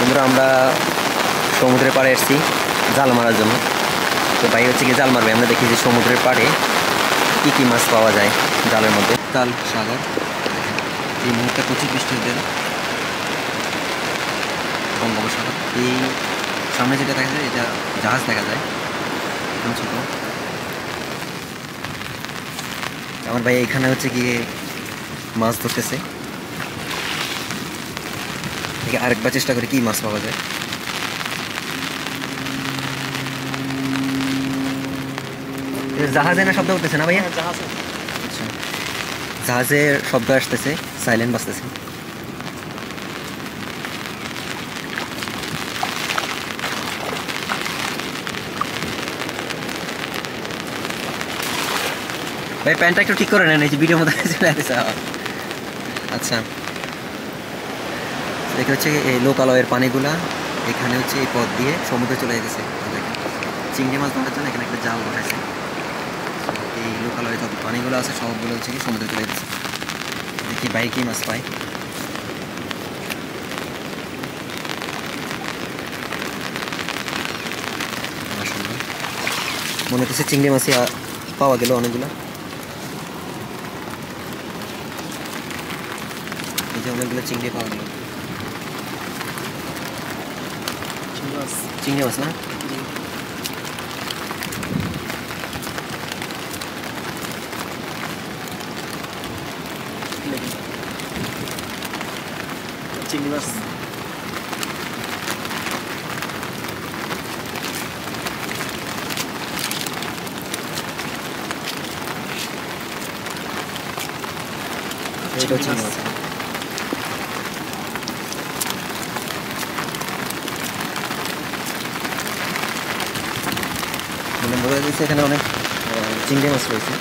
বন্ধুরা আমরা সমুদ্রের পাড়ে এসেছি জাল মারার জন্য। তো ভাই হচ্ছে কি জাল মারবে, আমরা দেখি যে সমুদ্রের পাড়ে কী কী মাছ পাওয়া যায় জালের মধ্যে। কাল সাগর, এই মুহূর্তে প্রচুর বৃষ্টি হচ্ছে, বঙ্গোপসাগর। এই সামনে যেটা দেখা যায় এটা জাহাজ দেখা যায়, ছোটো। আমার ভাই এখানে হচ্ছে গিয়ে মাছ ধরতেছে, আরেকবার চেষ্টা করে কি মাছ পাওয়া যায়। জাহাজে না শব্দ উঠতেছে না ভাইয়া? জাহাজে। আচ্ছা, জাহাজের শব্দ আসতেছে, সাইলেন্ট বাজতেছে। ভাই প্যান্টটা একটু ঠিক করে নেন, এই যে ভিডিওর মধ্যে চলে আসতেছে। আচ্ছা, দেখে হচ্ছে এই লোকালয়ের পানিগুলা এখানে হচ্ছে এই পথ দিয়ে সমুদ্রে চলে যেতেছে। চিংড়ি মাছ ধরার জন্য এখানে একটা জাল বসাইছে। এই লোকালয়ে যত পানিগুলো আছে সবগুলো হচ্ছে কি সমুদ্রে চলে যেতেছে। দেখি বাইরে কি মাছ পাই। মনে হচ্ছে চিংড়ি মাছই পাওয়া গেল অনেকগুলো। এই যে অনেকগুলো চিংড়ি পাওয়া গেল। চিংড়ি মাছ না? চিংড়ি মাছ। এইটাও চিংড়ি মাছ। মানে বোঝা যাচ্ছে এখানে অনেক চিংড়ি মাছ রয়েছে।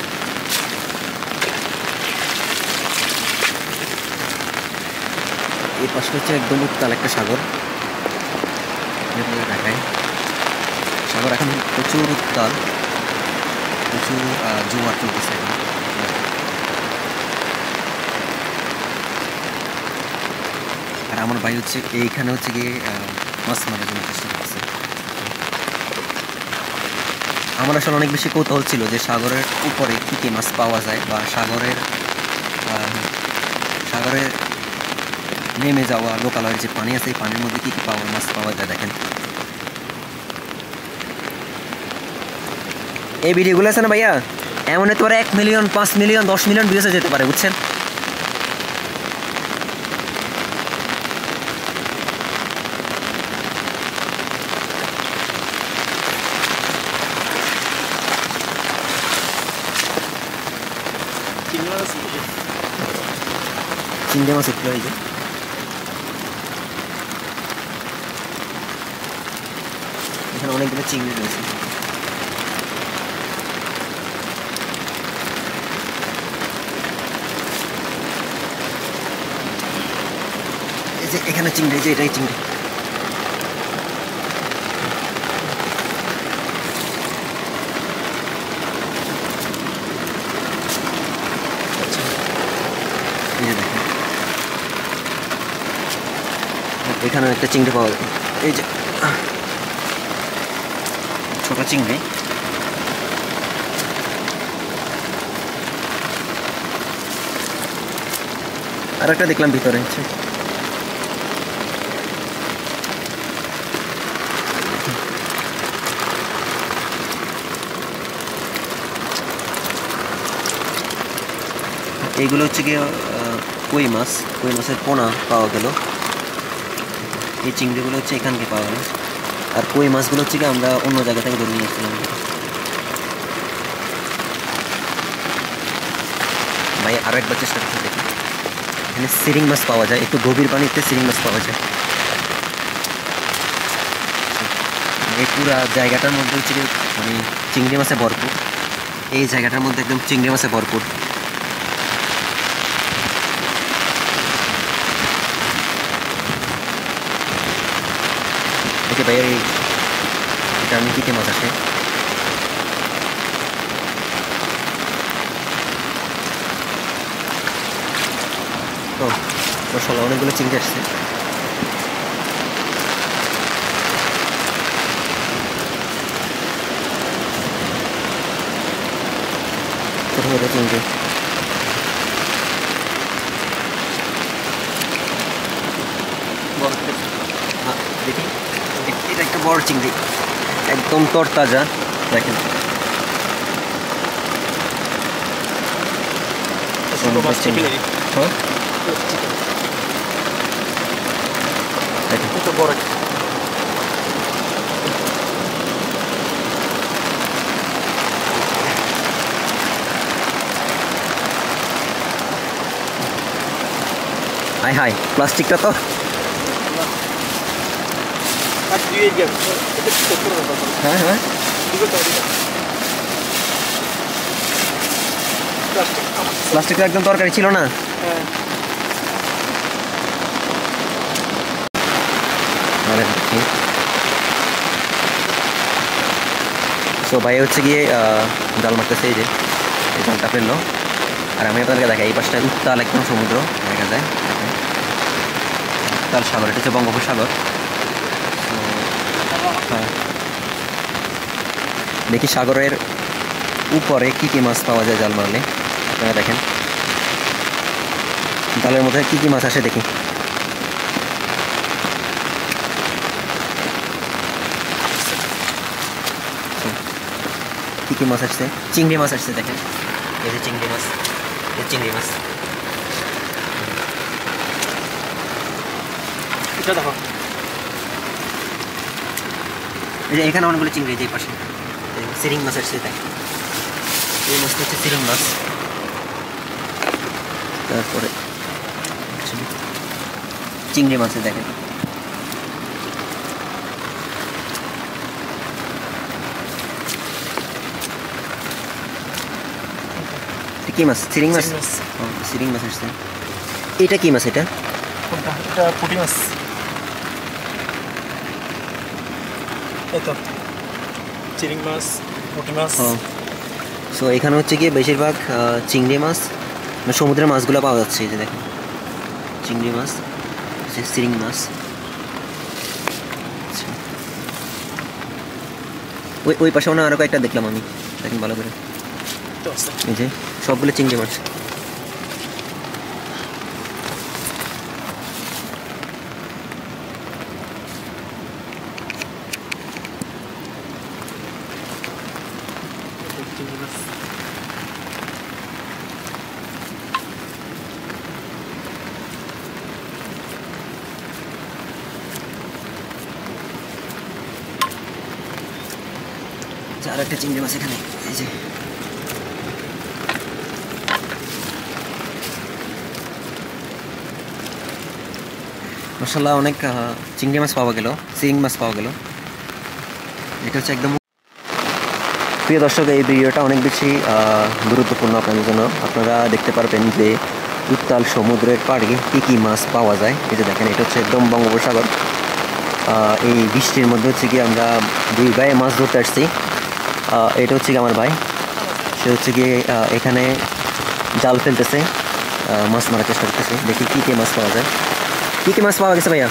এই পাশে হচ্ছে একদম উত্তাল একটা সাগর দেখায়। সাগর এখন প্রচুর উত্তাল, প্রচুর জোয়ার চলতেছে এখন। আর আমার ভাই হচ্ছে এইখানে হচ্ছে গিয়ে মাছ মারার জন্য চেষ্টা করছে। আমার আসলে অনেক বেশি কৌতূহল ছিল যে সাগরের উপরে কী কী মাছ পাওয়া যায়, বা সাগরে নেমে যাওয়া লোকালয়ের যে পানি আছে এই পানির মধ্যে কী কী মাছ পাওয়া যায়। দেখেন এই ভিডিওগুলো আছে না ভাইয়া, এমন তোমার 1 মিলিয়ন 5 মিলিয়ন 10 মিলিয়ন ভিউজে যেতে পারে, বুঝছেন? চিংড়ি মাছ উঠলো এই যে। এখানে অনেকগুলো চিংড়ি রয়েছে। এই যে এখানে চিংড়ি, যে এটাই চিংড়ি। এই যে দেখেন এখানে একটা চিংড়ি পাওয়া যায়, এই যে ছোট চিংড়ি। আর একটা দেখলাম ভিতরে হচ্ছে। এইগুলো হচ্ছে গিয়ে কই মাছ, কই মাছের পোনা পাওয়া গেল। এই চিংড়িগুলো হচ্ছে এখান থেকে পাওয়া গেল। আর কই মাছগুলো হচ্ছে কি আমরা অন্য জায়গা থেকে ধরে নিয়ে এসেছিলাম। ভাই আরও একবার চেষ্টা করতে দেখি। এখানে সিরিং মাছ পাওয়া যায়, একটু গভীর পানিতে সিরিং মাছ পাওয়া যায়। এই পুরা জায়গাটার মধ্যে হচ্ছে কি মানে চিংড়ি মাছে ভরপুর। এই জায়গাটার মধ্যে একদম চিংড়ি মাছে ভরপুর। ওকে ভাই, এটা আমি কী কী মাছ আসে। ও মাশাআল্লাহ, অনেকগুলো চিংড়ি আসছে। এটা চিংড়ি। দেখি এটা একটা বড় চিংড়ি, একদম তরতাজা। দেখেন বড় হাই হাই, প্লাস্টিকটা তো হ্যাঁ হ্যাঁ প্লাস্টিকটা একদম তরকারি ছিল না। সো ভাই হচ্ছে গিয়ে জাল মারতেছে, এই যে এই জালটা ফেললো। আর আমি আপনাদেরকে দেখাই, এই পাশটা উত্তাল একদম সমুদ্র দেখা যায়, উত্তাল সাগর, এটা হচ্ছে বঙ্গোপসাগর। দেখি সাগরের উপরে কি কি মাছ পাওয়া যায় জাল মারলে, আপনারা দেখেন জালের মধ্যে কি কি মাছ আসে দেখি। কি কি মাছ আসছে, চিংড়ি মাছ আসছে দেখেন, এই যে চিংড়ি মাছ, এই চিংড়ি মাছ এটা দেখো, এই যে এখানে অনেকগুলো চিংড়ি, যে পাশে সিরিং মাছ আসছে দেখেন, এই মাছটা হচ্ছে সিরিং মাছ। তারপরে চিংড়ি মাছ দেখেন, কি মাছ, সিরিং মাছ, সিরিং মাছ আসছে। এটা কি মাছ, এটা এটা পুঁটি মাছ, এই তো চিংড়ি মাছ, পুঁটি মাছ। সো এখানে হচ্ছে গিয়ে বেশিরভাগ চিংড়ি মাছ, সমুদ্রের মাছগুলো পাওয়া যাচ্ছে। এই যে দেখেন চিংড়ি মাছ, সিরিং মাছ। ওই ওই পাশে আরও কয়েকটা দেখলাম আমি, দেখেন ভালো করে, এই যে সবগুলো চিংড়ি মাছ। আর একটা চিংড়ি মাছ এখানে, এই যে মাশাআল্লাহ অনেক চিংড়ি মাছ পাওয়া গেল, সিং মাছ পাওয়া গেল। এটা হচ্ছে একদম প্রিয় দর্শক, এই ভিডিওটা অনেক বেশি গুরুত্বপূর্ণ আপনাদের জন্য। আপনারা দেখতে পারবেন যে উত্তাল সমুদ্রের পাড়ে কী কী মাছ পাওয়া যায়। এই যে দেখেন, এটা হচ্ছে একদম বঙ্গোপসাগর। এই বৃষ্টির মধ্যে হচ্ছে কি আমরা দুই ভাইয়ে মাছ ধরতে আসছি। এটা হচ্ছে কি আমার ভাই, সে হচ্ছে গিয়ে এখানে জাল ফেলতেছে, মাছ মারার চেষ্টা করতেছে। দেখি কী কী মাছ পাওয়া যায়। কী কী মাছ পাওয়া গেছে ভাইয়া?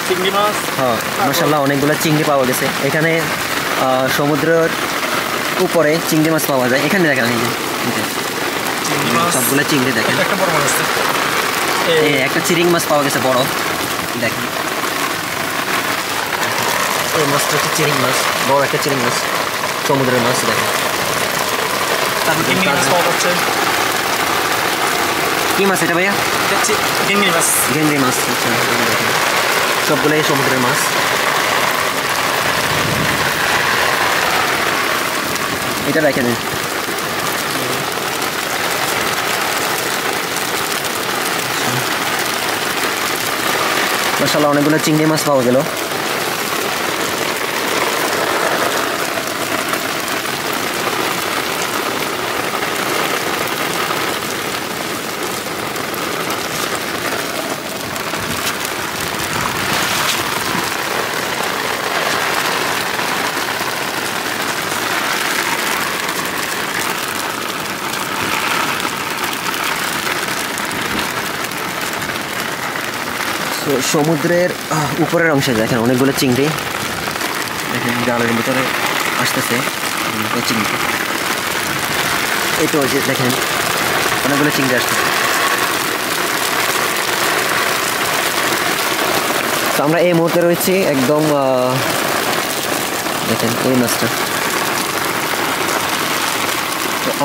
চিংড়ি মাছ। হ্যাঁ মাশাআল্লাহ অনেকগুলো চিংড়ি পাওয়া গেছে। এখানে সমুদ্রের উপরে চিংড়ি মাছ পাওয়া যায়। এখানে দেখেন এই যে সবগুলো চিংড়ি দেখেন, একটা চিরিং মাছ পাওয়া গেছে বড়, দেখেন এই মাছটা হচ্ছে চিরিং মাছ, বড় একটা চিরিং মাছ, সমুদ্রের মাছ দেখেন। কি মাছ এটা ভাইয়া? গেঙ্গি মাছ। গেঙ্গি মাছ, আচ্ছা দেখেন সবগুলোই সমুদ্রের মাছ। এটা রেখে দিন। মাশাআল্লাহ অনেকগুলো চিংড়ি মাছ পাওয়া গেল। তো সমুদ্রের উপরের অংশে দেখেন অনেকগুলো চিংড়ি, দেখেন জালের ভিতরে আসতেছে চিংড়ি। এই তো যে দেখেন অনেকগুলো চিংড়ি আসছে। তো আমরা এই মুহূর্তে রয়েছি একদম দেখেন এই মাছটা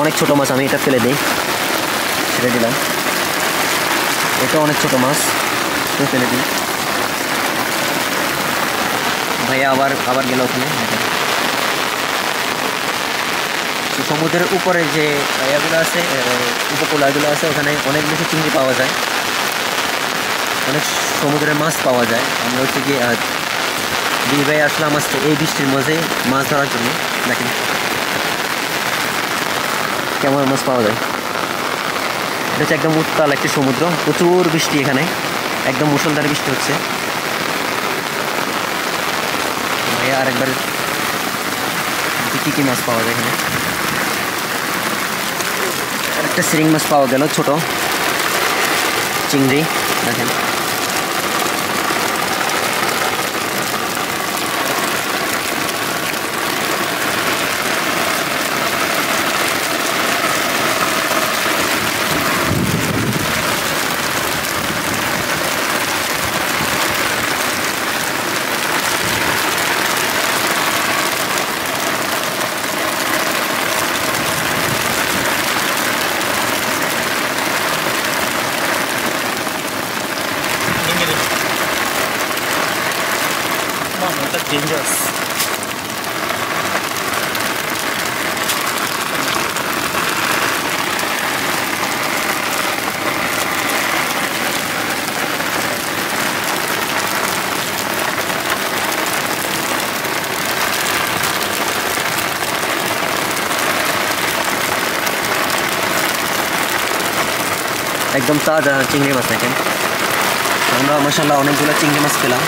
অনেক ছোট মাছ, আমি এটা ফেলে দিই, ছেড়ে দিলাম। এটা অনেক ছোট মাছ, তো ফেলে দিই। ভাইয়া আবার আবার গেল ওখানে। তো সমুদ্রের উপরে যে এগুলো আছে, উপকূলগুলো আছে, ওখানে অনেক বেশি চিংড়ি পাওয়া যায়, অনেক সমুদ্রের মাছ পাওয়া যায়। আমরা হচ্ছে কি দুই ভাই আসলাম আজকে এই বৃষ্টির মাঝে মাছ ধরার জন্য। দেখেন কেমন মাছ পাওয়া যায়। এটা হচ্ছে একদম উত্তাল একটি সমুদ্র, প্রচুর বৃষ্টি এখানে, একদম মুষলধারে বৃষ্টি হচ্ছে। ভাইয়া আরেকবার কী কী মাছ পাওয়া যায় এখানে। একটা শিং মাছ পাওয়া গেল, ছোট চিংড়ি দেখেন। এটা ডেঞ্জারাস। একদম তাজা চিংড়ি মাছ দেখেন। আমরা মাশাআল্লাহ অনেকগুলো চিংড়ি মাছ পেলাম।